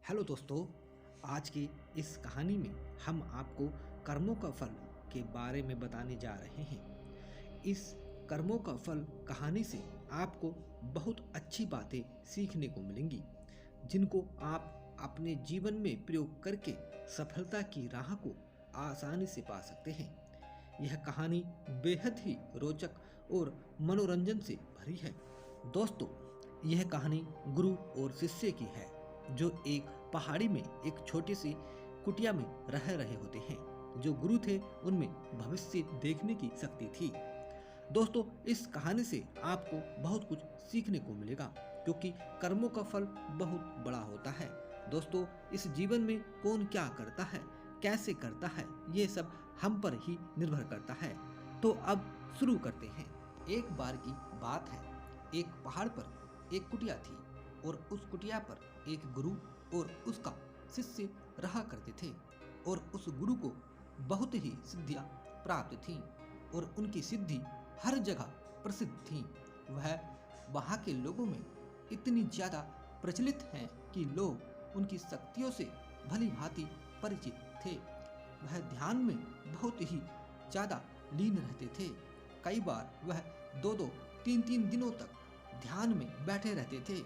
Hello दोस्तों, आज की इस कहानी में हम आपको कर्मों का फल के बारे में बताने जा रहे हैं। इस कर्मों का फल कहानी से आपको बहुत अच्छी बातें सीखने को मिलेंगी, जिनको आप अपने जीवन में प्रयोग करके सफलता की राह को आसानी से पा सकते हैं। यह कहानी बेहद ही रोचक और मनोरंजन से भरी है। दोस्तों, यह कहानी गुरु और शिष्य की है, जो एक पहाड़ी में एक छोटी सी कुटिया में रह रहे होते हैं। जो गुरु थे उनमें भविष्य देखने की शक्ति थी। दोस्तों, इस कहानी से आपको बहुत कुछ सीखने को मिलेगा, क्योंकि कर्मों का फल बहुत बड़ा होता है। दोस्तों, इस जीवन में कौन क्या करता है, कैसे करता है, ये सब हम पर ही निर्भर करता है। तो अब शुरू करते हैं। एक बार की बात है, एक पहाड़ पर एक कुटिया थी और उस कुटिया पर एक गुरु और उसका शिष्य रहा करते थे। और उस गुरु को बहुत ही सिद्धियां प्राप्त थीं और उनकी सिद्धि हर जगह प्रसिद्ध थी। वह वहाँ के लोगों में इतनी ज़्यादा प्रचलित हैं कि लोग उनकी शक्तियों से भली भांति परिचित थे। वह ध्यान में बहुत ही ज़्यादा लीन रहते थे। कई बार वह 2-2, 3-3 दिनों तक ध्यान में बैठे रहते थे,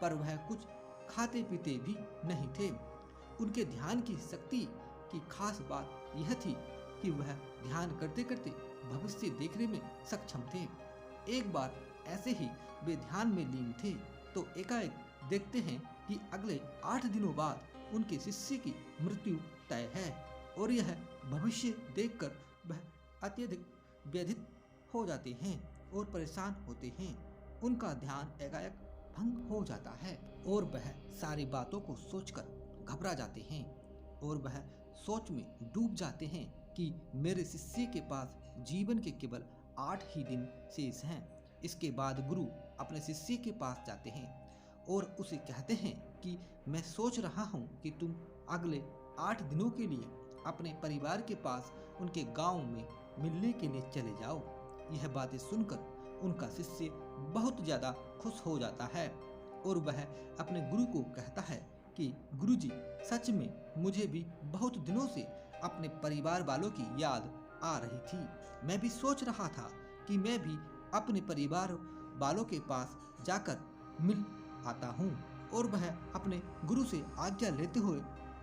पर वह कुछ खाते पीते भी नहीं थे। उनके ध्यान की शक्ति की खास बात यह थी कि वह ध्यान करते करते भविष्य देखने में सक्षम थे। एक बार ऐसे ही वे ध्यान में लीन थे तो एकाएक देखते हैं कि अगले 8 दिनों बाद उनके शिष्य की मृत्यु तय है। और यह भविष्य देखकर वह अत्यधिक व्यथित हो जाते हैं और परेशान होते हैं। उनका ध्यान एकाएक भंग हो जाता है और वह सारी बातों को सोचकर घबरा जाते हैं और वह सोच में डूब जाते हैं कि मेरे शिष्य के पास जीवन के केवल 8 ही दिन शेष हैं। इसके बाद गुरु अपने शिष्य के पास जाते हैं और उसे कहते हैं कि मैं सोच रहा हूँ कि तुम अगले 8 दिनों के लिए अपने परिवार के पास उनके गांव में मिलने के लिए चले जाओ। यह बातें सुनकर उनका शिष्य बहुत ज़्यादा खुश हो जाता है और वह अपने गुरु को कहता है कि गुरुजी, सच में मुझे भी बहुत दिनों से अपने परिवार वालों की याद आ रही थी। मैं भी सोच रहा था कि मैं भी अपने परिवार वालों के पास जाकर मिल आता हूँ। और वह अपने गुरु से आज्ञा लेते हुए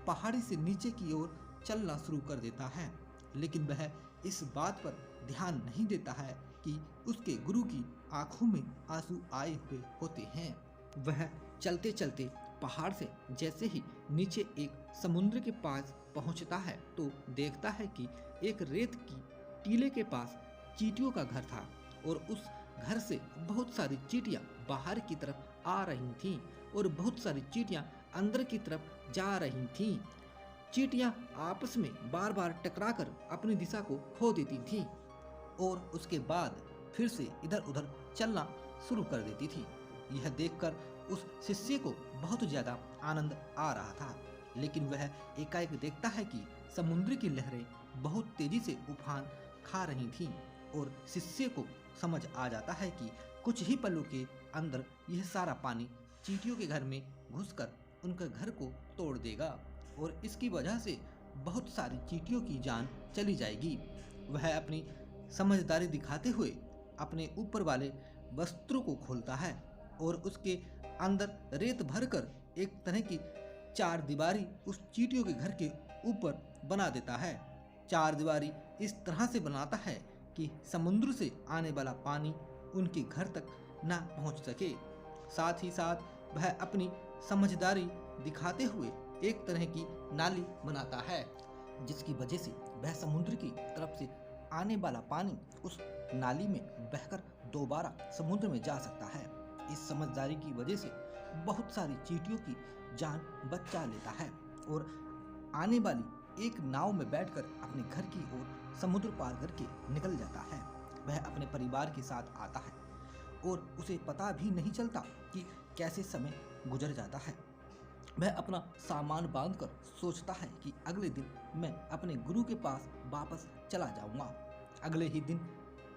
पहाड़ी से नीचे की ओर चलना शुरू कर देता है, लेकिन वह इस बात पर ध्यान नहीं देता है कि उसके गुरु की आंखों में आंसू आए हुए होते हैं। वह चलते चलते पहाड़ से जैसे ही नीचे एक समुद्र के पास पहुंचता है तो देखता है कि एक रेत की टीले के पास चींटियों का घर था और उस घर से बहुत सारी चींटियां बाहर की तरफ आ रही थीं और बहुत सारी चींटियां अंदर की तरफ जा रही थीं। चींटियां आपस में बार बार टकराकर अपनी दिशा को खो देती थीं और उसके बाद फिर से इधर उधर चलना शुरू कर देती थी। यह देखकर उस शिष्य को बहुत ज्यादा आनंद आ रहा था, लेकिन वह एकाएक देखता है कि समुद्र की लहरें बहुत तेजी से उफान खा रही थीं और शिष्य को समझ आ जाता है कि कुछ ही पलों के अंदर यह सारा पानी चींटियों के घर में घुसकर उनके घर को तोड़ देगा और इसकी वजह से बहुत सारी चींटियों की जान चली जाएगी। वह अपनी समझदारी दिखाते हुए अपने ऊपर वाले वस्त्रों को खोलता है और उसके अंदर रेत भरकर एक तरह की 4 दीवारी उस चींटियों के घर के ऊपर बना देता है। 4 दीवारी इस तरह से बनाता है कि समुद्र से आने वाला पानी उनके घर तक ना पहुंच सके। साथ ही साथ वह अपनी समझदारी दिखाते हुए एक तरह की नाली बनाता है, जिसकी वजह से वह समुद्र की तरफ से आने वाला पानी उस नाली में बहकर दोबारा समुद्र में जा सकता है। इस समझदारी की वजह से बहुत सारी चींटियों की जान बचा लेता है और आने वाली एक नाव में बैठकर अपने घर की ओर समुद्र पार करके निकल जाता है। वह अपने परिवार के साथ आता है और उसे पता भी नहीं चलता कि कैसे समय गुजर जाता है। वह अपना सामान बांधकर सोचता है कि अगले दिन मैं अपने गुरु के पास वापस चला जाऊंगा। अगले ही दिन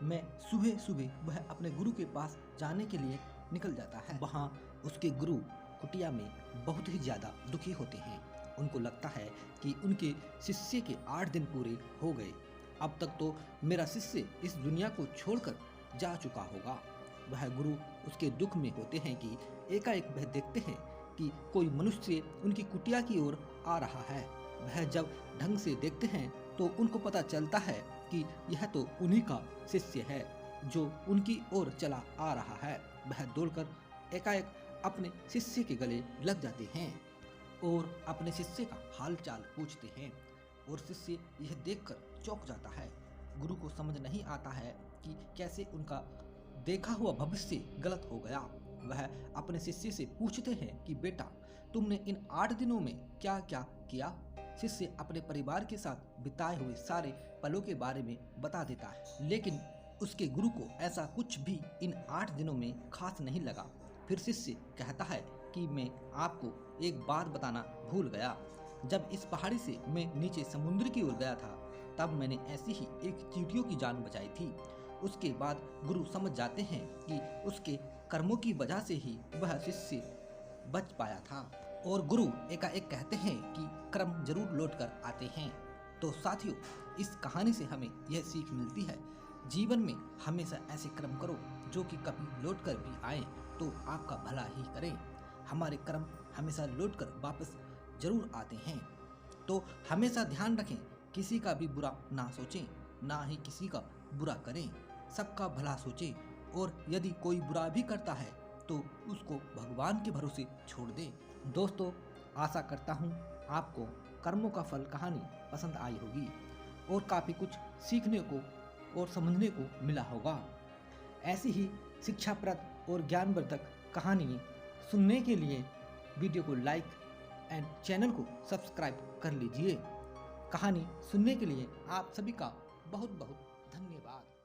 मैं सुबह सुबह वह अपने गुरु के पास जाने के लिए निकल जाता है। वहाँ उसके गुरु कुटिया में बहुत ही ज़्यादा दुखी होते हैं। उनको लगता है कि उनके शिष्य के 8 दिन पूरे हो गए, अब तक तो मेरा शिष्य इस दुनिया को छोड़कर जा चुका होगा। वह गुरु उसके दुख में होते हैं कि एकाएक वह देखते हैं कि कोई मनुष्य उनकी कुटिया की ओर आ रहा है। वह जब ढंग से देखते हैं तो उनको पता चलता है कि यह तो उन्हीं का शिष्य है जो उनकी ओर चला आ रहा है। वह दौड़कर एकाएक अपने शिष्य के गले लग जाते हैं और अपने शिष्य का हाल चाल पूछते हैं और शिष्य यह देखकर चौंक जाता है। गुरु को समझ नहीं आता है कि कैसे उनका देखा हुआ भविष्य गलत हो गया। वह अपने शिष्य से पूछते हैं कि बेटा, तुमने इन 8 दिनों में क्या क्या किया? शिष्य अपने परिवार के साथ बिताए हुए सारे पलों के बारे में बता देता है, लेकिन उसके गुरु को ऐसा कुछ भी इन 8 दिनों में खास नहीं लगा। फिर शिष्य कहता है कि मैं आपको एक बात बताना भूल गया। जब इस पहाड़ी से मैं नीचे समुद्र की ओर गया था, तब मैंने ऐसी ही एक चींटियों की जान बचाई थी। उसके बाद गुरु समझ जाते हैं कि उसके कर्मों की वजह से ही वह शिष्य बच पाया था और गुरु एकाएक कहते हैं कि कर्म जरूर लौट कर आते हैं। तो साथियों, इस कहानी से हमें यह सीख मिलती है, जीवन में हमेशा ऐसे कर्म करो जो कि कभी लौट कर भी आए तो आपका भला ही करें। हमारे कर्म हमेशा लौट कर वापस जरूर आते हैं। तो हमेशा ध्यान रखें, किसी का भी बुरा ना सोचें, ना ही किसी का बुरा करें, सबका भला सोचें और यदि कोई बुरा भी करता है तो उसको भगवान के भरोसे छोड़ दें। दोस्तों, आशा करता हूँ आपको कर्मों का फल कहानी पसंद आई होगी और काफ़ी कुछ सीखने को और समझने को मिला होगा। ऐसी ही शिक्षाप्रद और ज्ञानवर्धक कहानी सुनने के लिए वीडियो को लाइक एंड चैनल को सब्सक्राइब कर लीजिए। कहानी सुनने के लिए आप सभी का बहुत बहुत धन्यवाद।